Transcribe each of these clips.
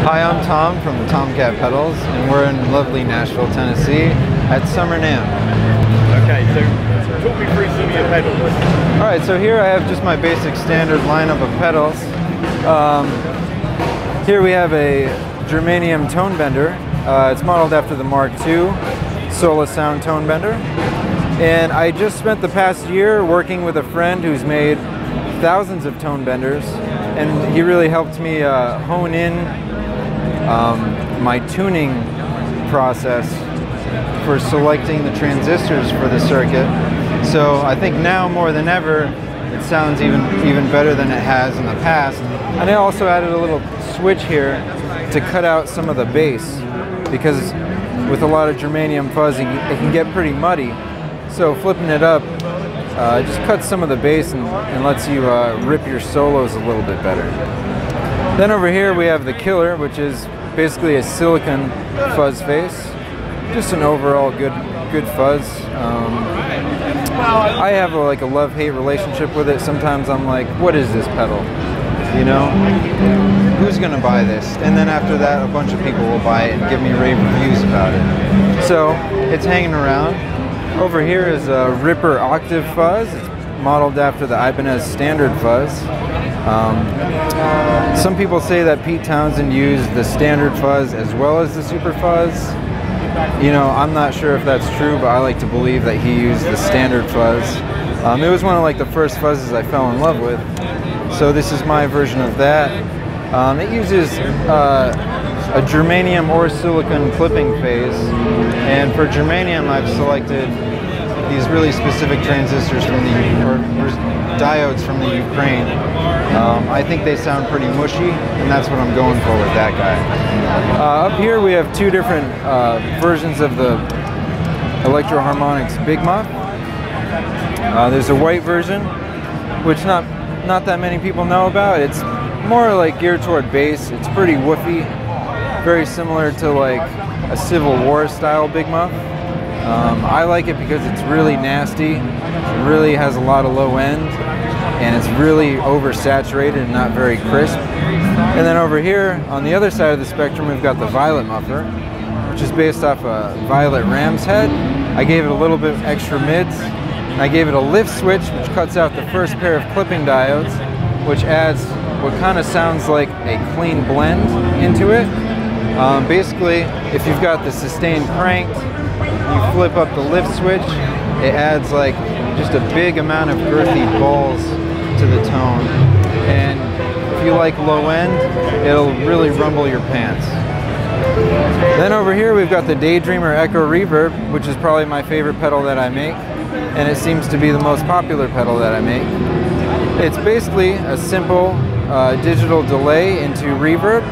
Hi, I'm Tom from TOMKAT Pedals, and we're in lovely Nashville, Tennessee at Summer NAMM. Okay, so talk me through some of your pedals. Alright, so here I have just my basic standard lineup of pedals. Here we have a germanium tone bender. It's modeled after the Mark II Sola Sound tone bender. And I just spent the past year working with a friend who's made thousands of tone benders, and he really helped me hone in my tuning process for selecting the transistors for the circuit. So I think now more than ever it sounds even better than it has in the past. And I also added a little switch here to cut out some of the bass, because with a lot of germanium fuzz it can get pretty muddy. So flipping it up just cuts some of the bass and lets you rip your solos a little bit better. Then over here we have the killer, which is basically a silicon fuzz face. Just an overall good fuzz. I have like a love-hate relationship with it. Sometimes I'm like, what is this pedal? You know? Who's gonna buy this? And then after that, a bunch of people will buy it and give me rave reviews about it. So it's hanging around. Over here is a Ripper Octave Fuzz. It's modeled after the Ibanez Standard Fuzz. Some people say that Pete Townsend used the Standard Fuzz as well as the Super Fuzz. You know, I'm not sure if that's true, but I like to believe that he used the Standard Fuzz. It was one of like the first fuzzes I fell in love with. So this is my version of that. It uses a germanium or silicon clipping phase, and for germanium I've selected these really specific transistors from or diodes from the Ukraine. I think they sound pretty mushy, and that's what I'm going for with that guy. Up here we have two different versions of the Electro Harmonics Big Muff. There's a white version, which not that many people know about. It's more like geared toward bass. It's pretty woofy, very similar to like a Civil War style Big Muff. I like it because it's really nasty, it really has a lot of low end, and it's really oversaturated and not very crisp. And then over here, on the other side of the spectrum, we've got the Violet Muffler, which is based off a Violet Ram's head. I gave it a little bit extra mids, and I gave it a lift switch, which cuts out the first pair of clipping diodes, which adds what kind of sounds like a clean blend into it. Basically, if you've got the sustain cranked, you flip up the lift switch, it adds like just a big amount of girthy balls to the tone. And if you like low end, it'll really rumble your pants. Then over here we've got the Daydreamer Echo Reverb, which is probably my favorite pedal that I make, and it seems to be the most popular pedal that I make. It's basically a simple digital delay into reverb,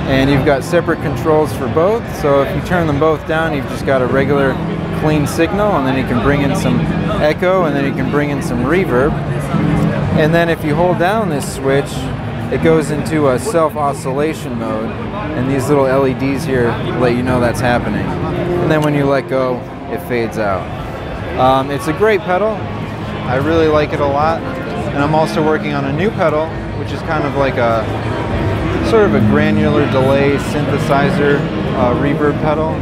and you've got separate controls for both. So if you turn them both down, you've just got a regular clean signal, and then you can bring in some echo, and then you can bring in some reverb. And then if you hold down this switch, it goes into a self-oscillation mode, and these little LEDs here let you know that's happening. And then when you let go, it fades out. It's a great pedal. I really like it a lot. And I'm also working on a new pedal, which is kind of like a sort of a granular delay synthesizer reverb pedal.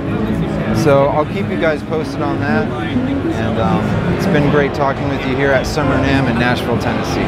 So I'll keep you guys posted on that. And it's been great talking with you here at Summer NAMM in Nashville, Tennessee.